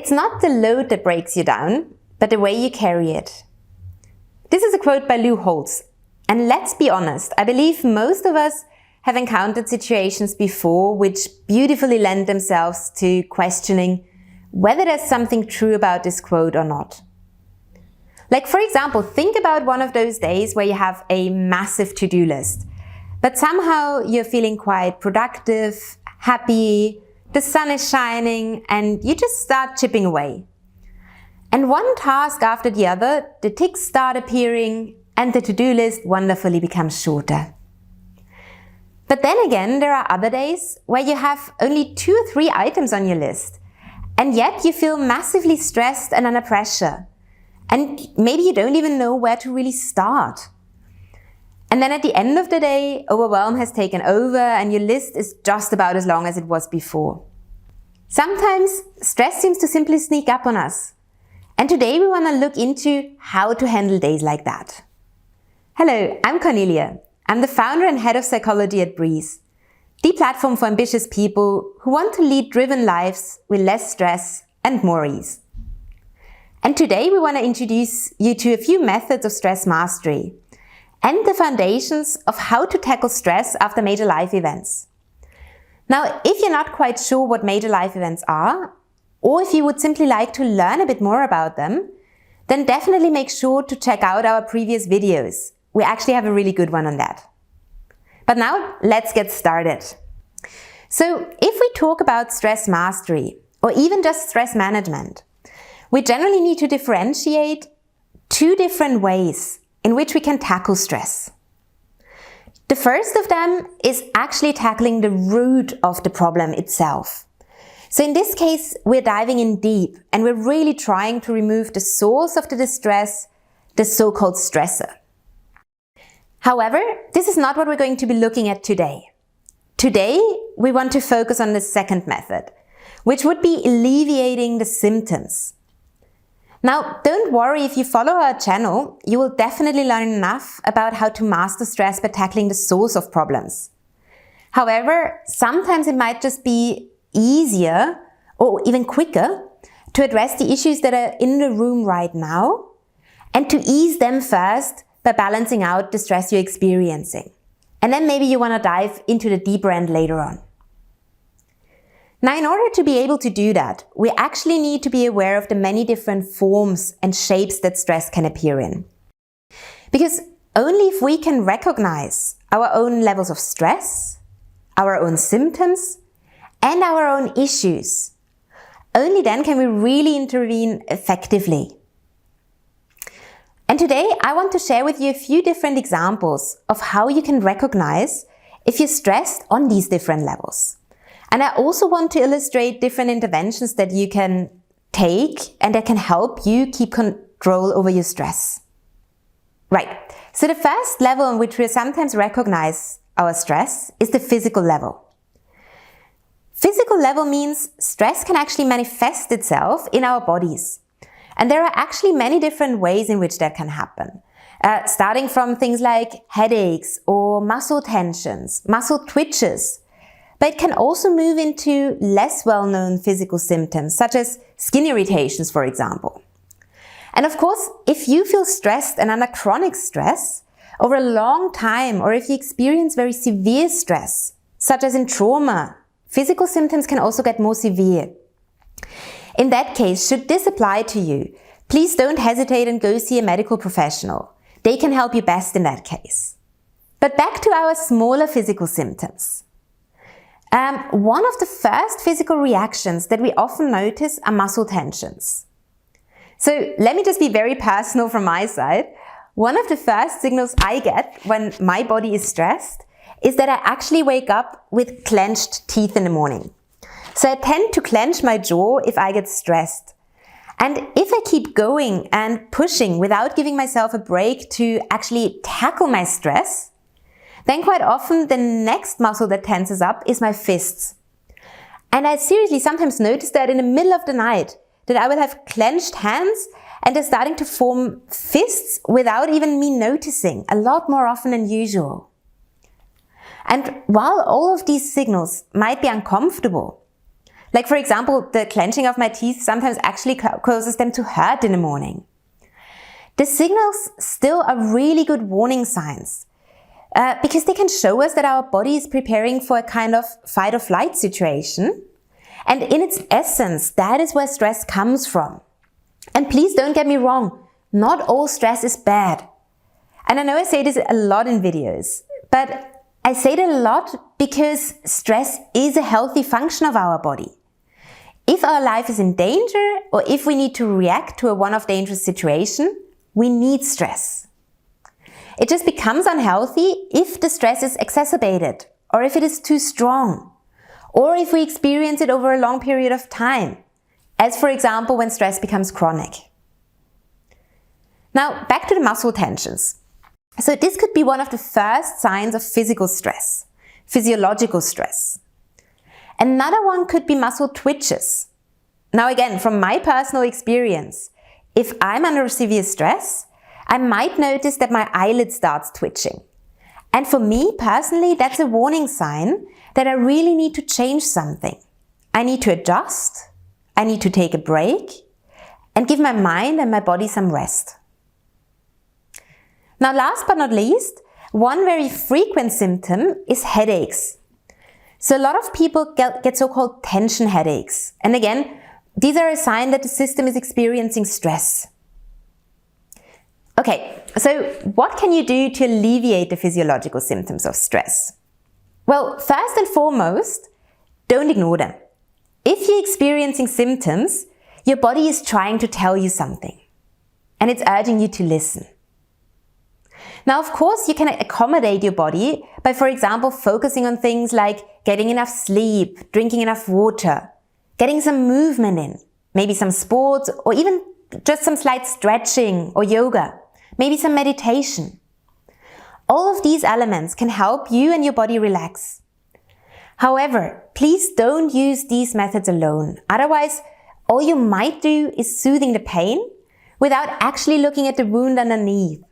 It's not the load that breaks you down, but the way you carry it. This is a quote by Lou Holtz. And let's be honest, I believe most of us have encountered situations before which beautifully lend themselves to questioning whether there's something true about this quote or not. Like, for example, think about one of those days where you have a massive to-do list, but somehow you're feeling quite productive, happy, the sun is shining, and you just start chipping away. And one task after the other, the ticks start appearing, and the to-do list wonderfully becomes shorter. But then again, there are other days where you have only 2 or 3 items on your list, and yet you feel massively stressed and under pressure. And maybe you don't even know where to really start. And then at the end of the day, overwhelm has taken over and your list is just about as long as it was before. Sometimes stress seems to simply sneak up on us. And today we want to look into how to handle days like that. Hello, I'm Cornelia. I'm the founder and head of psychology at Brease, the platform for ambitious people who want to lead driven lives with less stress and more ease. And today we want to introduce you to a few methods of stress mastery and the foundations of how to tackle stress after major life events. Now, if you're not quite sure what major life events are, or if you would simply like to learn a bit more about them, then definitely make sure to check out our previous videos. We actually have a really good one on that. But now, let's get started. So, if we talk about stress mastery, or even just stress management, we generally need to differentiate 2 different ways in which we can tackle stress. The first of them is actually tackling the root of the problem itself. So in this case, we're diving in deep and we're really trying to remove the source of the distress, the so-called stressor. However, this is not what we're going to be looking at today. Today, we want to focus on the second method, which would be alleviating the symptoms. Now, don't worry, if you follow our channel, you will definitely learn enough about how to master stress by tackling the source of problems. However, sometimes it might just be easier or even quicker to address the issues that are in the room right now and to ease them first by balancing out the stress you're experiencing. And then maybe you want to dive into the deeper end later on. Now, in order to be able to do that, we actually need to be aware of the many different forms and shapes that stress can appear in. Because only if we can recognize our own levels of stress, our own symptoms, and our own issues, only then can we really intervene effectively. And today I want to share with you a few different examples of how you can recognize if you're stressed on these different levels. And I also want to illustrate different interventions that you can take and that can help you keep control over your stress. Right, so the first level on which we sometimes recognize our stress is the physical level. Physical level means stress can actually manifest itself in our bodies. And there are actually many different ways in which that can happen. Starting from things like headaches or muscle tensions, muscle twitches. But it can also move into less well-known physical symptoms, such as skin irritations, for example. And of course, if you feel stressed and under chronic stress over a long time, or if you experience very severe stress, such as in trauma, physical symptoms can also get more severe. In that case, should this apply to you, please don't hesitate and go see a medical professional. They can help you best in that case. But back to our smaller physical symptoms. One of the first physical reactions that we often notice are muscle tensions. So let me just be very personal from my side. One of the first signals I get when my body is stressed is that I actually wake up with clenched teeth in the morning. So I tend to clench my jaw if I get stressed. And if I keep going and pushing without giving myself a break to actually tackle my stress, then quite often the next muscle that tenses up is my fists. And I seriously sometimes notice that in the middle of the night, that I will have clenched hands and they're starting to form fists without even me noticing, a lot more often than usual. And while all of these signals might be uncomfortable, Like, for example, the clenching of my teeth sometimes actually causes them to hurt in the morning. The signals still are really good warning signs because they can show us that our body is preparing for a kind of fight or flight situation. And in its essence, that is where stress comes from. And please don't get me wrong, not all stress is bad. And I know I say this a lot in videos, but I say it a lot because stress is a healthy function of our body. If our life is in danger or if we need to react to a one-off dangerous situation, we need stress. It just becomes unhealthy if the stress is exacerbated or if it is too strong or if we experience it over a long period of time, as for example when stress becomes chronic. Now back to the muscle tensions. So this could be one of the first signs of physical stress, physiological stress. Another one could be muscle twitches. Now again, from my personal experience, if I'm under severe stress, I might notice that my eyelid starts twitching. And for me personally, that's a warning sign that I really need to change something. I need to adjust, I need to take a break, and give my mind and my body some rest. Now last but not least, one very frequent symptom is headaches. So a lot of people get so-called tension headaches. And again, these are a sign that the system is experiencing stress. Okay, so what can you do to alleviate the physiological symptoms of stress? Well, first and foremost, don't ignore them. If you're experiencing symptoms, your body is trying to tell you something, and it's urging you to listen. Now, of course, you can accommodate your body by, for example, focusing on things like getting enough sleep, drinking enough water, getting some movement in, maybe some sports, or even just some slight stretching or yoga, maybe some meditation. All of these elements can help you and your body relax. However, please don't use these methods alone. Otherwise, all you might do is soothing the pain without actually looking at the wound underneath.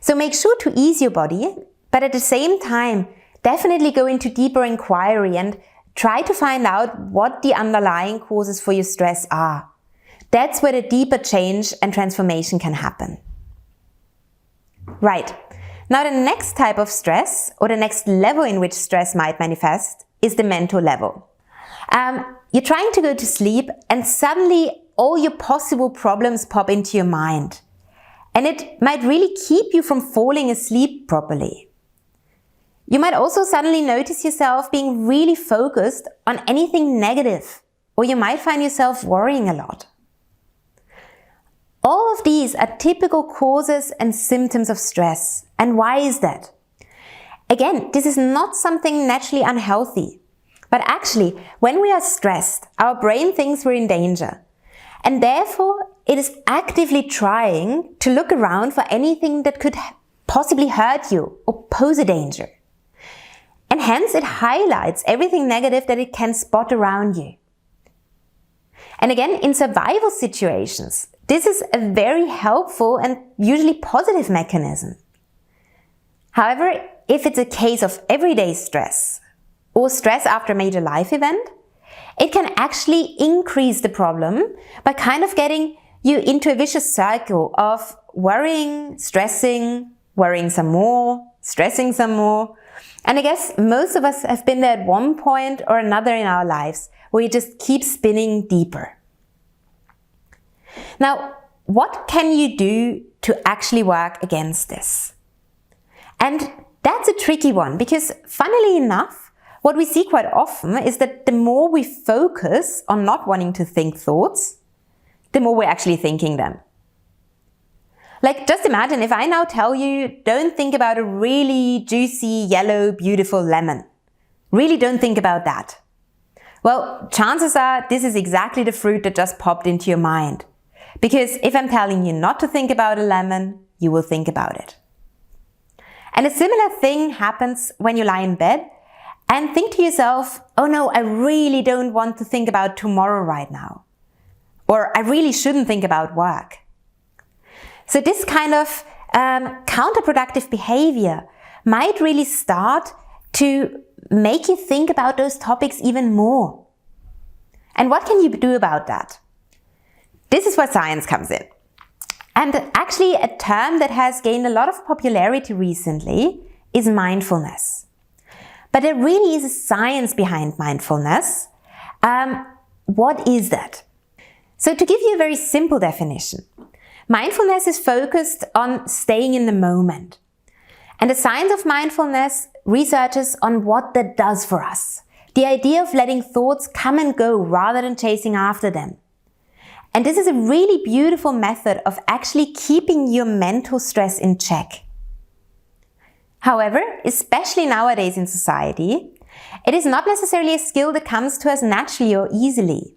So make sure to ease your body, but at the same time, definitely go into deeper inquiry and try to find out what the underlying causes for your stress are. That's where the deeper change and transformation can happen. Right. Now the next type of stress, or the next level in which stress might manifest, is the mental level. You're trying to go to sleep and suddenly all your possible problems pop into your mind. And it might really keep you from falling asleep properly. You might also suddenly notice yourself being really focused on anything negative, or you might find yourself worrying a lot. All of these are typical causes and symptoms of stress. And why is that? Again, this is not something naturally unhealthy. But actually, when we are stressed, our brain thinks we're in danger. And therefore, it is actively trying to look around for anything that could possibly hurt you or pose a danger. And hence it highlights everything negative that it can spot around you. And again, in survival situations, this is a very helpful and usually positive mechanism. However, if it's a case of everyday stress or stress after a major life event, it can actually increase the problem by kind of getting you into a vicious circle of worrying, stressing, worrying some more, stressing some more. And I guess most of us have been there at one point or another in our lives where you just keep spinning deeper. Now, what can you do to actually work against this? And that's a tricky one because, funnily enough, what we see quite often is that the more we focus on not wanting to think thoughts, the more we're actually thinking them. Like, just imagine if I now tell you, don't think about a really juicy, yellow, beautiful lemon. Really don't think about that. Well, chances are this is exactly the fruit that just popped into your mind. Because if I'm telling you not to think about a lemon, you will think about it. And a similar thing happens when you lie in bed and think to yourself, oh no, I really don't want to think about tomorrow right now. Or I really shouldn't think about work. So this kind of counterproductive behavior might really start to make you think about those topics even more. And what can you do about that? This is where science comes in. And actually a term that has gained a lot of popularity recently is mindfulness. But there really is a science behind mindfulness. What is that? So to give you a very simple definition, mindfulness is focused on staying in the moment. And the science of mindfulness researches on what that does for us. The idea of letting thoughts come and go rather than chasing after them. And this is a really beautiful method of actually keeping your mental stress in check. However, especially nowadays in society, it is not necessarily a skill that comes to us naturally or easily.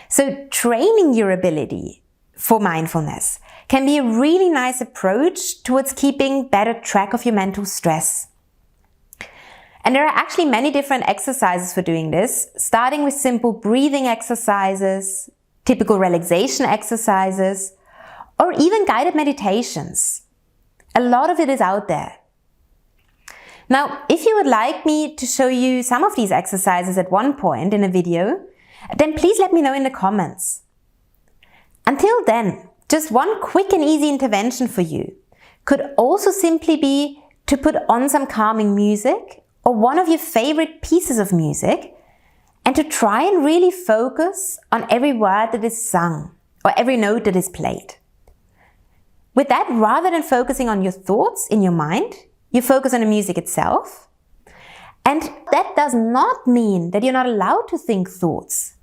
So training your ability for mindfulness can be a really nice approach towards keeping better track of your mental stress. And there are actually many different exercises for doing this, starting with simple breathing exercises, typical relaxation exercises, or even guided meditations. A lot of it is out there. Now, if you would like me to show you some of these exercises at one point in a video, then please let me know in the comments. Until then, just one quick and easy intervention for you could also simply be to put on some calming music or one of your favorite pieces of music and to try and really focus on every word that is sung or every note that is played. With that, rather than focusing on your thoughts in your mind, you focus on the music itself. And that does not mean that you're not allowed to think thoughts.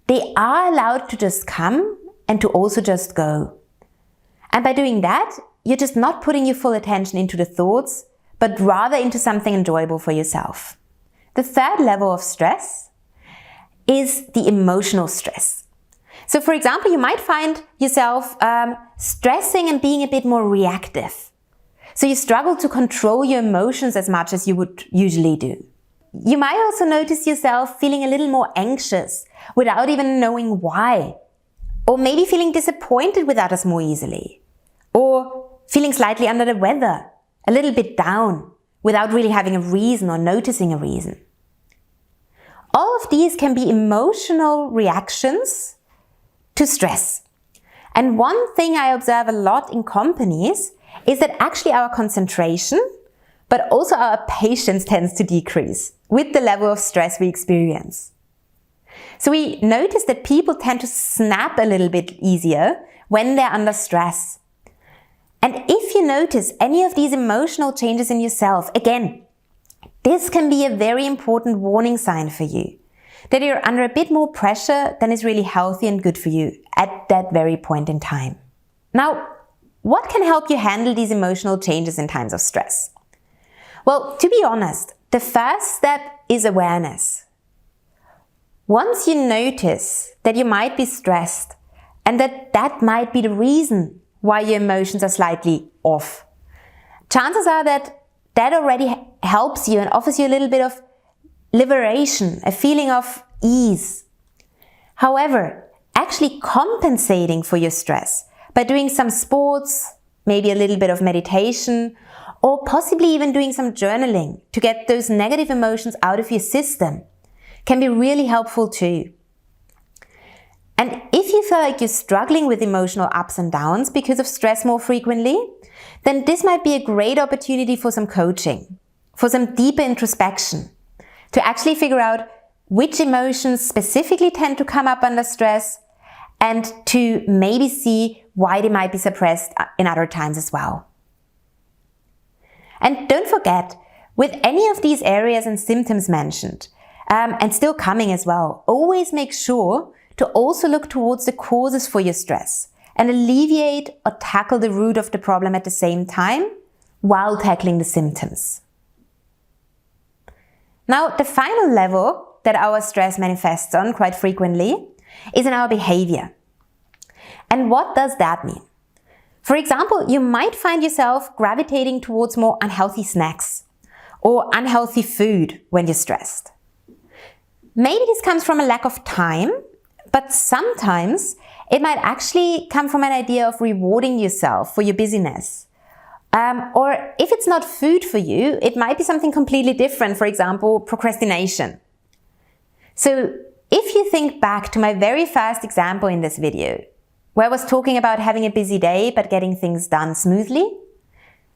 They are allowed to just come and to also just go. And by doing that, you're just not putting your full attention into the thoughts, but rather into something enjoyable for yourself. The third level of stress is the emotional stress. So for example, you might find yourself stressing and being a bit more reactive. So you struggle to control your emotions as much as you would usually do. You might also notice yourself feeling a little more anxious without even knowing why. Or maybe feeling disappointed with others more easily. Or feeling slightly under the weather, a little bit down, without really having a reason or noticing a reason. All of these can be emotional reactions to stress. And one thing I observe a lot in companies is that actually our concentration, but also our patience tends to decrease with the level of stress we experience. So we notice that people tend to snap a little bit easier when they're under stress. And if you notice any of these emotional changes in yourself, again, this can be a very important warning sign for you, that you're under a bit more pressure than is really healthy and good for you at that very point in time. Now, what can help you handle these emotional changes in times of stress? Well, to be honest, the first step is awareness. Once you notice that you might be stressed and that might be the reason why your emotions are slightly off, chances are that already helps you and offers you a little bit of liberation, a feeling of ease. However, actually compensating for your stress by doing some sports, maybe a little bit of meditation, or possibly even doing some journaling to get those negative emotions out of your system can be really helpful too. And if you feel like you're struggling with emotional ups and downs because of stress more frequently, then this might be a great opportunity for some coaching, for some deeper introspection, to actually figure out which emotions specifically tend to come up under stress and to maybe see why they might be suppressed in other times as well. And don't forget, with any of these areas and symptoms mentioned, and still coming as well, always make sure to also look towards the causes for your stress and alleviate or tackle the root of the problem at the same time while tackling the symptoms. Now, the final level that our stress manifests on quite frequently is in our behavior. And what does that mean? For example, you might find yourself gravitating towards more unhealthy snacks or unhealthy food when you're stressed. Maybe this comes from a lack of time, but sometimes it might actually come from an idea of rewarding yourself for your busyness. Or if it's not food for you, it might be something completely different, for example, procrastination. So if you think back to my very first example in this video, where I was talking about having a busy day but getting things done smoothly,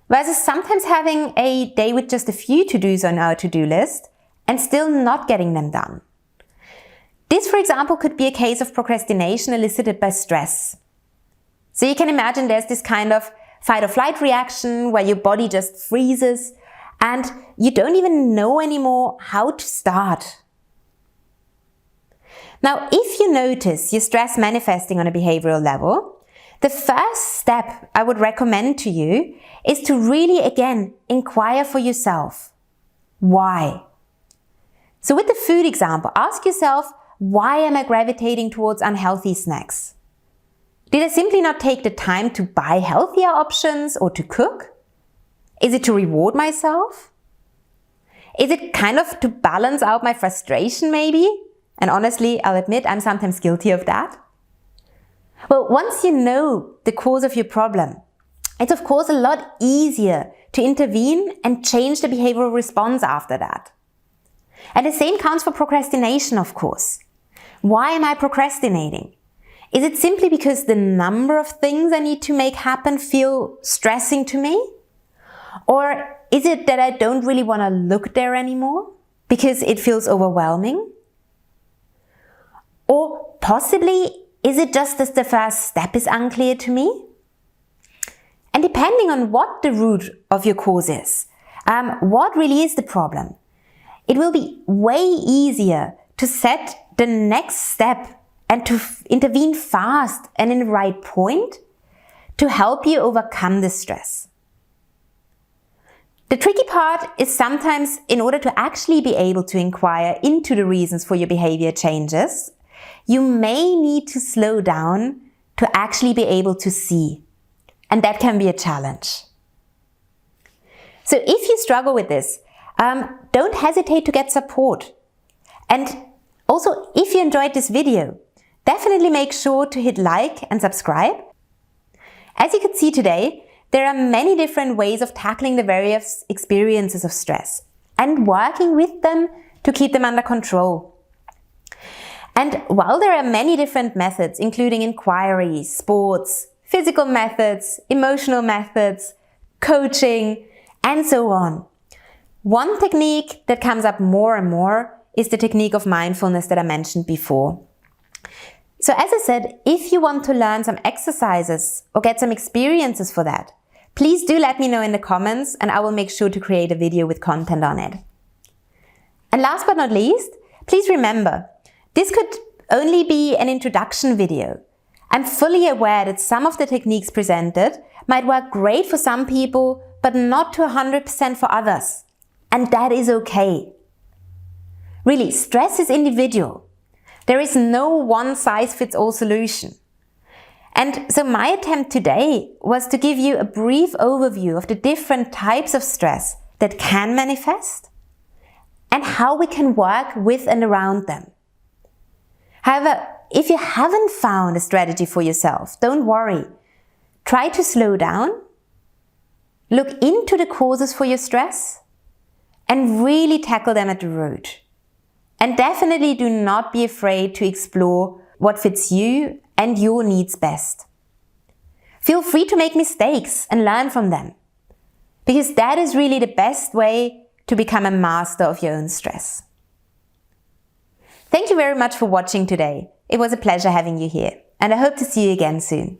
versus sometimes having a day with just a few to-dos on our to-do list and still not getting them done. This, for example, could be a case of procrastination elicited by stress. So you can imagine there's this kind of fight or flight reaction where your body just freezes and you don't even know anymore how to start. Now, if you notice your stress manifesting on a behavioral level, the first step I would recommend to you is to really, again, inquire for yourself. Why? So with the food example, ask yourself, why am I gravitating towards unhealthy snacks? Did I simply not take the time to buy healthier options or to cook? Is it to reward myself? Is it kind of to balance out my frustration maybe? And honestly, I'll admit I'm sometimes guilty of that. Well, once you know the cause of your problem, it's of course a lot easier to intervene and change the behavioral response after that. And the same counts for procrastination, of course. Why am I procrastinating? Is it simply because the number of things I need to make happen feel stressing to me? Or is it that I don't really want to look there anymore because it feels overwhelming? Or possibly, is it just that the first step is unclear to me? And depending on what the root of your cause is, what really is the problem, it will be way easier to set the next step and to intervene fast and in the right point to help you overcome the stress. The tricky part is sometimes, in order to actually be able to inquire into the reasons for your behavior changes, you may need to slow down to actually be able to see. And that can be a challenge. So if you struggle with this, don't hesitate to get support. And also, if you enjoyed this video, definitely make sure to hit like and subscribe. As you can see today, there are many different ways of tackling the various experiences of stress and working with them to keep them under control. And while there are many different methods, including inquiry, sports, physical methods, emotional methods, coaching, and so on, one technique that comes up more and more is the technique of mindfulness that I mentioned before. So as I said, if you want to learn some exercises or get some experiences for that, please do let me know in the comments and I will make sure to create a video with content on it. And last but not least, please remember, this could only be an introduction video. I'm fully aware that some of the techniques presented might work great for some people, but not to 100% for others. And that is okay. Really, stress is individual. There is no one-size-fits-all solution. And so my attempt today was to give you a brief overview of the different types of stress that can manifest and how we can work with and around them. However, if you haven't found a strategy for yourself, don't worry. Try to slow down, look into the causes for your stress, and really tackle them at the root. And definitely do not be afraid to explore what fits you and your needs best. Feel free to make mistakes and learn from them, because that is really the best way to become a master of your own stress. Thank you very much for watching today. It was a pleasure having you here, and I hope to see you again soon.